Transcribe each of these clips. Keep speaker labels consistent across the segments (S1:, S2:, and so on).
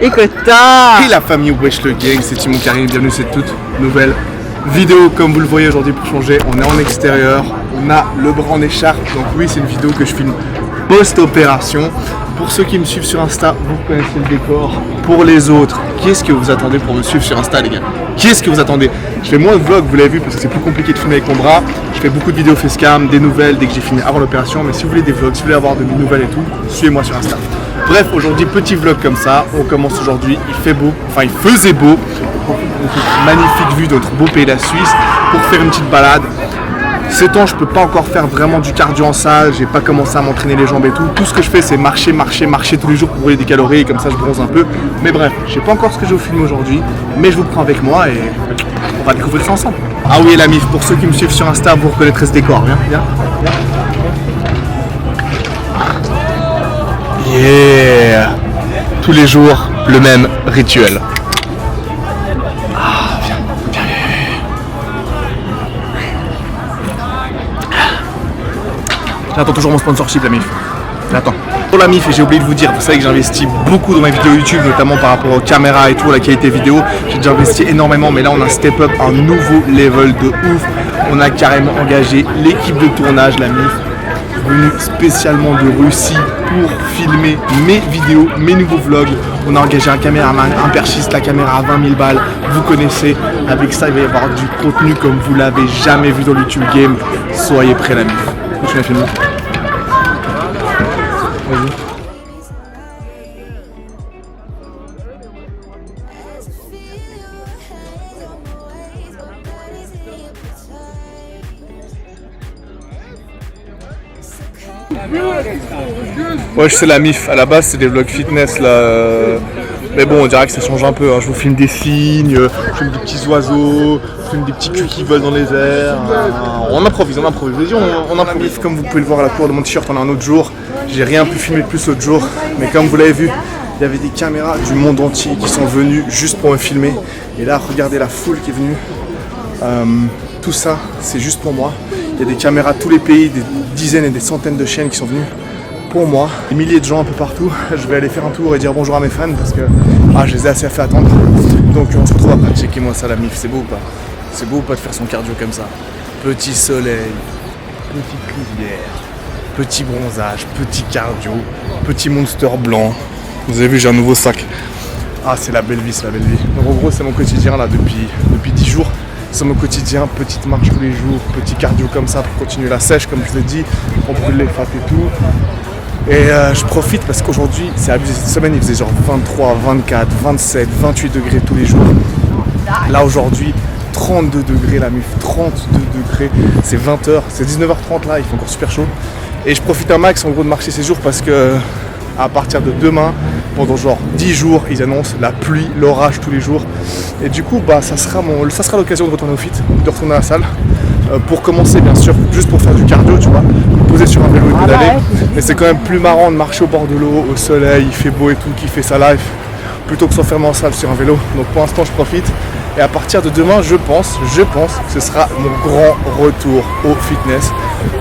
S1: Écoute ça.
S2: Et la famille Wesh le Gang, c'est Timon Karim, bienvenue cette toute nouvelle vidéo. Comme vous le voyez aujourd'hui, pour changer, on est en extérieur, on a le bras en écharpe. Donc oui, c'est une vidéo que je filme post-opération. Pour ceux qui me suivent sur Insta, vous connaissez le décor. Pour les autres, qu'est-ce que vous attendez pour me suivre sur Insta, les gars? Qu'est-ce que vous attendez? Je fais moins de vlogs, vous l'avez vu, parce que c'est plus compliqué de filmer avec mon bras. Je fais beaucoup de vidéos facecam, des nouvelles dès que j'ai fini avant l'opération. Mais si vous voulez des vlogs, si vous voulez avoir de nouvelles et tout, suivez-moi sur Insta. Bref, aujourd'hui, petit vlog comme ça. On commence aujourd'hui, il fait beau, enfin il faisait beau. Magnifique vue de notre beau pays, la Suisse, pour faire une petite balade. Ces temps, je peux pas encore faire vraiment du cardio en salle, j'ai pas commencé à m'entraîner les jambes et tout. Tout ce que je fais, c'est marcher tous les jours pour brûler des calories, et comme ça je bronze un peu. Mais bref, je sais pas encore ce que je vais vous filmer aujourd'hui, mais je vous prends avec moi et on va découvrir ça ensemble. Ah oui, la MIF, pour ceux qui me suivent sur Insta, vous reconnaîtrez ce décor. Viens, viens, viens. Yeah! Tous les jours, le même rituel. J'attends toujours mon sponsorship, la MIF. J'attends. Pour la MIF, et j'ai oublié de vous dire, vous savez que j'investis beaucoup dans mes vidéos YouTube, notamment par rapport aux caméras et tout, la qualité vidéo. J'ai déjà investi énormément, mais là on a step up un nouveau level de ouf. On a carrément engagé l'équipe de tournage, la MIF, venue spécialement de Russie pour filmer mes vidéos, mes nouveaux vlogs. On a engagé un caméraman, un perchiste, la caméra à 20 000 balles. Vous connaissez, avec ça il va y avoir du contenu comme vous l'avez jamais vu dans le YouTube Game. Soyez prêts, la MIF. Je vais filmer. Vas-y. Ouais, je sais, la MIF. À la base, c'est des vlogs fitness là. Mais bon, on dirait que ça change un peu. Hein. Je vous filme des cygnes, je filme des petits oiseaux, je filme des petits culs qui volent dans les airs. On improvise, on improvise. Je vous dis, on improvise. Comme vous pouvez le voir à la couleur de mon t-shirt, on a un autre jour. J'ai rien pu filmer de plus l'autre jour. Mais comme vous l'avez vu, il y avait des caméras du monde entier qui sont venues juste pour me filmer. Et là, regardez la foule qui est venue. Tout ça, c'est juste pour moi. Il y a des caméras de tous les pays, des dizaines et des centaines de chaînes qui sont venues pour moi. Des milliers de gens un peu partout. Je vais aller faire un tour et dire bonjour à mes fans parce que je les ai assez fait attendre. Donc on se retrouve après. Checkez-moi ça, la MIF, c'est beau ou pas? C'est beau ou pas de faire son cardio comme ça? Petit soleil, petite rivière, petit bronzage, petit cardio, petit monster blanc. Vous avez vu, j'ai un nouveau sac. Ah, c'est la belle vie, c'est la belle vie. Donc en gros, c'est mon quotidien là depuis 10 jours. C'est mon quotidien, petite marche tous les jours, petit cardio comme ça pour continuer la sèche, comme je vous ai dit, on brûle les fats et tout. Et je profite parce qu'aujourd'hui, c'est abusé. Cette semaine, il faisait genre 23, 24, 27, 28 degrés tous les jours. Là aujourd'hui, 32 degrés la MIF, 32 degrés, c'est 20h, c'est 19h30 là, il fait encore super chaud. Et je profite un max en gros de marcher ces jours parce que à partir de demain, pendant genre 10 jours, ils annoncent la pluie, l'orage tous les jours. Et du coup, ça sera l'occasion de retourner au fit, de retourner à la salle. Pour commencer, bien sûr, juste pour faire du cardio, tu vois, me poser sur un vélo et pédaler. Mais c'est quand même plus marrant de marcher au bord de l'eau, au soleil, il fait beau et tout, kiffer sa life, plutôt que s'enfermer en salle sur un vélo. Donc pour l'instant, je profite. Et à partir de demain, je pense que ce sera mon grand retour au fitness.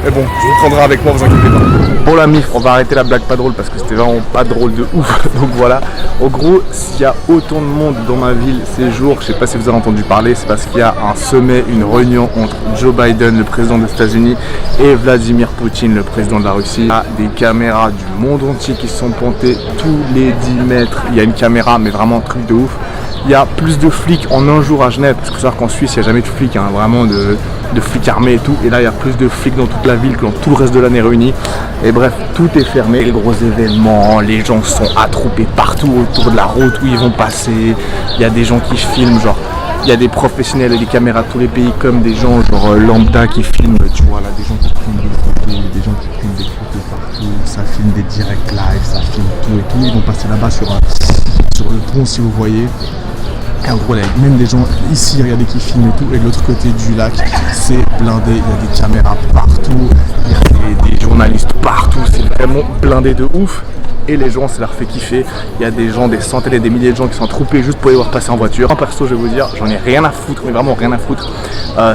S2: Mais bon, je vous prendrai avec moi, vous inquiétez pas. Bon la MIF, on va arrêter la blague pas drôle parce que c'était vraiment pas drôle de ouf. Donc voilà, en gros, s'il y a autant de monde dans ma ville ces jours, je sais pas si vous avez entendu parler, c'est parce qu'il y a un sommet, une réunion entre Joe Biden, le président des États-Unis, et Vladimir Poutine, le président de la Russie. Il y a des caméras du monde entier qui sont pointées tous les 10 mètres. Il y a une caméra, mais vraiment un truc de ouf. Il y a plus de flics en un jour à Genève, parce qu'il faut savoir qu'en Suisse, il n'y a jamais de flics, hein, vraiment de flics armés et tout. Et là, il y a plus de flics dans toute la ville que dans tout le reste de l'année réunis. Et bref, tout est fermé. Les gros événements, les gens sont attroupés partout autour de la route où ils vont passer. Il y a des gens qui filment, genre, il y a des professionnels et des caméras de tous les pays, comme des gens genre lambda qui filment, tu vois, là, des gens qui filment des photos, des gens qui filment des photos partout. Ça filme des directs live, ça filme tout et tout. Ils vont passer là-bas sur le pont, si vous voyez. Et en gros, il y a même des gens ici, regardez, qui filment et tout, et de l'autre côté du lac, c'est blindé, il y a des caméras partout, il y a des journalistes partout, c'est vraiment blindé de ouf. et les gens ça leur fait kiffer. Il y a des gens, des centaines et des milliers de gens qui sont troupés juste pour les voir passer en voiture. En perso, je vais vous dire, j'en ai rien à foutre, mais vraiment rien à foutre.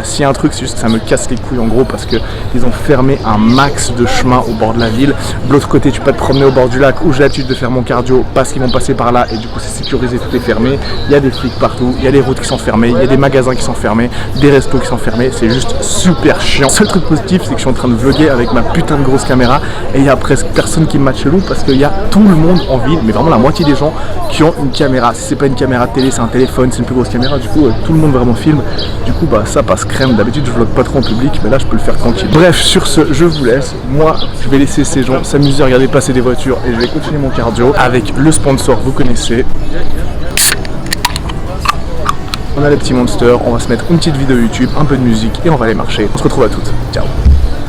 S2: S'il y a un truc, c'est juste que ça me casse les couilles en gros parce que ils ont fermé un max de chemin au bord de la ville. De l'autre côté, tu peux te promener au bord du lac où j'ai l'habitude de faire mon cardio parce qu'ils vont passer par là et du coup c'est sécurisé, tout est fermé. Il y a des flics partout, il y a des routes qui sont fermées, il y a des magasins qui sont fermés, des restos qui sont fermés, c'est juste super chiant. Le seul truc positif, c'est que je suis en train de vlogger avec ma putain de grosse caméra et il y a presque personne qui me mate chelou parce qu'il y a tout le monde en ville, mais vraiment la moitié des gens qui ont une caméra. Si c'est pas une caméra de télé, c'est un téléphone, c'est une plus grosse caméra, du coup tout le monde vraiment filme. Du coup bah ça passe crème. D'habitude je vlog pas trop en public, mais là je peux le faire tranquille. Bref, sur ce, je vous laisse. Moi, je vais laisser ces gens s'amuser à regarder passer des voitures et je vais continuer mon cardio avec le sponsor, vous connaissez. On a les petits monsters, on va se mettre une petite vidéo YouTube, un peu de musique et on va aller marcher. On se retrouve à toutes. Ciao.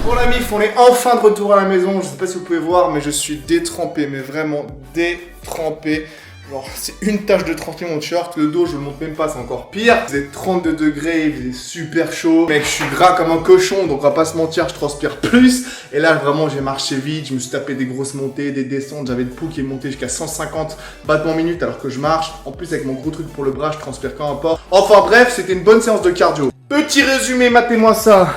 S2: Bon la mif, on est enfin de retour à la maison. Je sais pas si vous pouvez voir, mais je suis détrempé, mais vraiment détrempé. Genre, c'est une tache de trempé mon t-shirt, le dos je le montre même pas, c'est encore pire. Il faisait 32 degrés, il faisait super chaud. Mec, je suis gras comme un cochon, donc on va pas se mentir, je transpire plus. Et là, vraiment, j'ai marché vite, je me suis tapé des grosses montées, des descentes. J'avais le pouls qui est monté jusqu'à 150 battements minutes alors que je marche. En plus, avec mon gros truc pour le bras, je transpire quand même pas. Enfin bref, c'était une bonne séance de cardio. Petit résumé, matez-moi ça.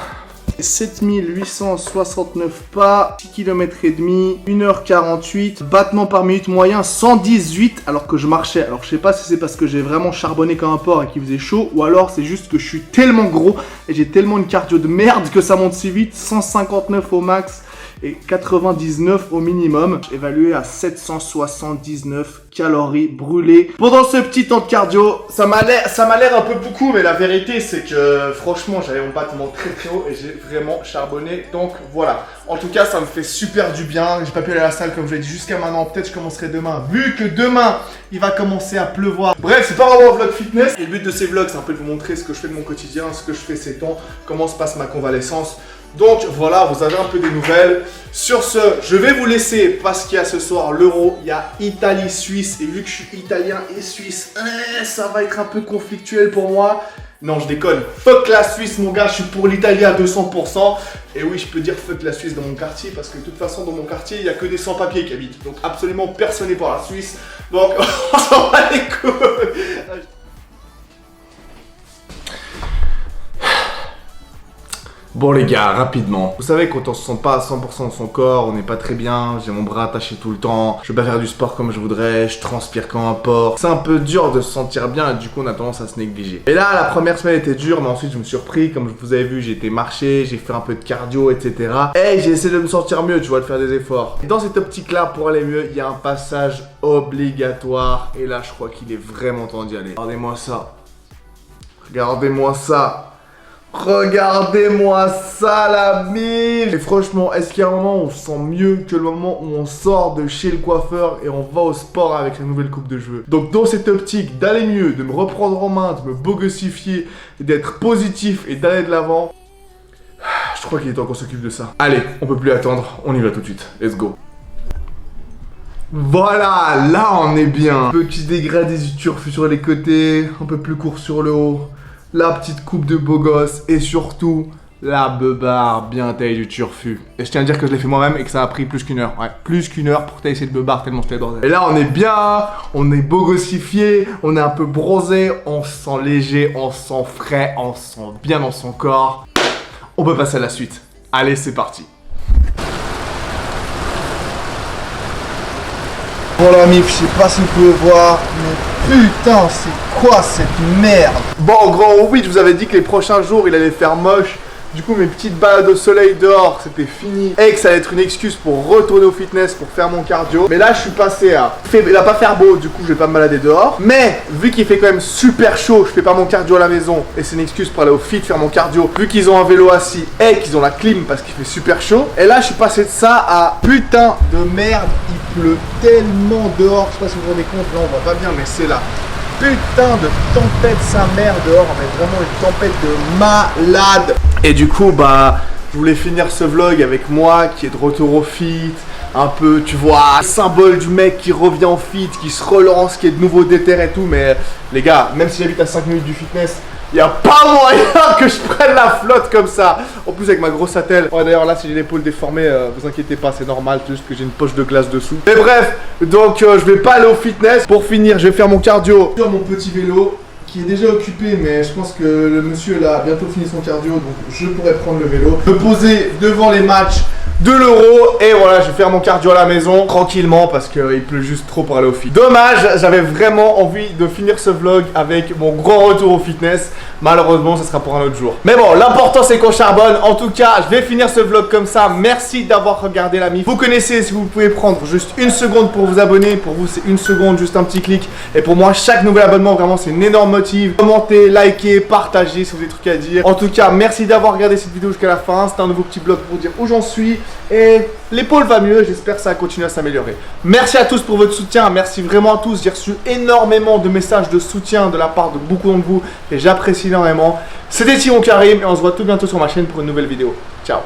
S2: 7869 pas, 6 km et demi, 1h48, battements par minute moyen 118 alors que je marchais. Alors je sais pas si c'est parce que j'ai vraiment charbonné comme un porc et qu'il faisait chaud ou alors c'est juste que je suis tellement gros et j'ai tellement une cardio de merde que ça monte si vite. 159 au max et 99 au minimum, évalué à 779 calories brûlées. Pendant ce petit temps de cardio, ça m'a l'air un peu beaucoup, mais la vérité c'est que franchement j'avais mon battement très très haut et j'ai vraiment charbonné, donc voilà. En tout cas ça me fait super du bien, j'ai pas pu aller à la salle comme je l'ai dit jusqu'à maintenant, peut-être je commencerai demain, vu que demain il va commencer à pleuvoir. Bref, c'est pas vraiment un vlog fitness, et le but de ces vlogs c'est un peu de vous montrer ce que je fais de mon quotidien, ce que je fais ces temps, comment se passe ma convalescence. Donc voilà, vous avez un peu des nouvelles. Sur ce, je vais vous laisser parce qu'il y a ce soir l'Euro, il y a Italie-Suisse. Et vu que je suis italien et suisse, ça va être un peu conflictuel pour moi. Non, je déconne. Fuck la Suisse, mon gars, je suis pour l'Italie à 200%. Et oui, je peux dire fuck la Suisse dans mon quartier parce que de toute façon, dans mon quartier, il n'y a que des sans-papiers qui habitent. Donc absolument personne n'est pour la Suisse. Donc on s'en va les couilles. Bon les gars, rapidement. Vous savez quand on se sent pas à 100% de son corps, on n'est pas très bien, j'ai mon bras attaché tout le temps, je peux pas faire du sport comme je voudrais, je transpire comme un porc. C'est un peu dur de se sentir bien et du coup on a tendance à se négliger. Et là la première semaine était dure, mais ensuite je me suis repris, comme vous avez vu j'ai été marcher, j'ai fait un peu de cardio, etc. Et j'ai essayé de me sentir mieux, tu vois, de faire des efforts. Et dans cette optique là, pour aller mieux, il y a un passage obligatoire. Et là je crois qu'il est vraiment temps d'y aller. Regardez-moi ça. Regardez-moi ça. Regardez-moi ça la mine. Et franchement, est-ce qu'il y a un moment où on se sent mieux que le moment où on sort de chez le coiffeur et on va au sport avec la nouvelle coupe de cheveux? Donc dans cette optique d'aller mieux, de me reprendre en main, de me bogossifier, d'être positif et d'aller de l'avant, je crois qu'il est temps qu'on s'occupe de ça. Allez, on peut plus attendre, on y va tout de suite. Let's go. Voilà, là on est bien. Petit dégradé du turfu sur les côtés, un peu plus court sur le haut. La petite coupe de beau gosse et surtout la beubare bien taillée du turfu. Et je tiens à dire que je l'ai fait moi-même et que ça a pris plus qu'une heure. Ouais, plus qu'une heure pour tailler cette beubare tellement c'était bordel. Et là on est bien, on est beau gossifié, on est un peu bronzé, on se sent léger, on se sent frais, on se sent bien dans son corps. On peut passer à la suite. Allez, c'est parti.
S1: Bon la mif, je sais pas si vous pouvez voir, mais putain, c'est quoi cette merde?
S2: Bon, en gros, oui, je vous avais dit que les prochains jours, il allait faire moche. Du coup, mes petites balades au soleil dehors, c'était fini. Et que ça allait être une excuse pour retourner au fitness, pour faire mon cardio. Mais là, je suis passé à... Il va pas faire beau, du coup, je vais pas me balader dehors. Mais, vu qu'il fait quand même super chaud, je fais pas mon cardio à la maison. Et c'est une excuse pour aller au fit, faire mon cardio. Vu qu'ils ont un vélo assis et qu'ils ont la clim parce qu'il fait super chaud. Et là, je suis passé de ça à...
S1: Putain de merde, il pleut tellement dehors. Je sais pas si vous vous rendez compte, là, on voit pas bien, mais c'est là. Putain de tempête sa mère dehors, mais vraiment une tempête de malade.
S2: Et du coup, bah, je voulais finir ce vlog avec moi qui est de retour au fit. Un peu, tu vois, symbole du mec qui revient au fit, qui se relance, qui est de nouveau déter et tout. Mais les gars, même si j'habite à 5 minutes du fitness,
S1: Il n'y a pas moyen que je prenne la flotte comme ça. En plus avec ma grosse attelle. Ouais, d'ailleurs là si j'ai l'épaule déformée, vous inquiétez pas, c'est normal, c'est juste que j'ai une poche de glace dessous. Mais bref, donc je vais pas aller au fitness. Pour finir, je vais faire mon cardio sur mon petit vélo qui est déjà occupé, mais je pense que le monsieur là a bientôt fini son cardio, donc je pourrais prendre le vélo, me poser devant les matchs de l'Euro et voilà, je vais faire mon cardio à la maison tranquillement parce qu'il pleut juste trop pour aller au fit. Dommage, j'avais vraiment envie de finir ce vlog avec mon grand retour au fitness. Malheureusement, ça sera pour un autre jour. Mais bon, l'important c'est qu'on charbonne. En tout cas, je vais finir ce vlog comme ça. Merci d'avoir regardé la mif. Vous connaissez, si vous pouvez prendre juste une seconde pour vous abonner. Pour vous, c'est une seconde, juste un petit clic. Et pour moi, chaque nouvel abonnement, vraiment, c'est une énorme motive. Commentez, likez, partagez si vous avez des trucs à dire. En tout cas, merci d'avoir regardé cette vidéo jusqu'à la fin. C'était un nouveau petit vlog pour dire où j'en suis. Et l'épaule va mieux, j'espère que ça va continuer à s'améliorer. Merci à tous pour votre soutien, merci vraiment à tous. J'ai reçu énormément de messages de soutien de la part de beaucoup d'entre vous et j'apprécie énormément. C'était Simon Karim et on se voit tout bientôt sur ma chaîne pour une nouvelle vidéo. Ciao.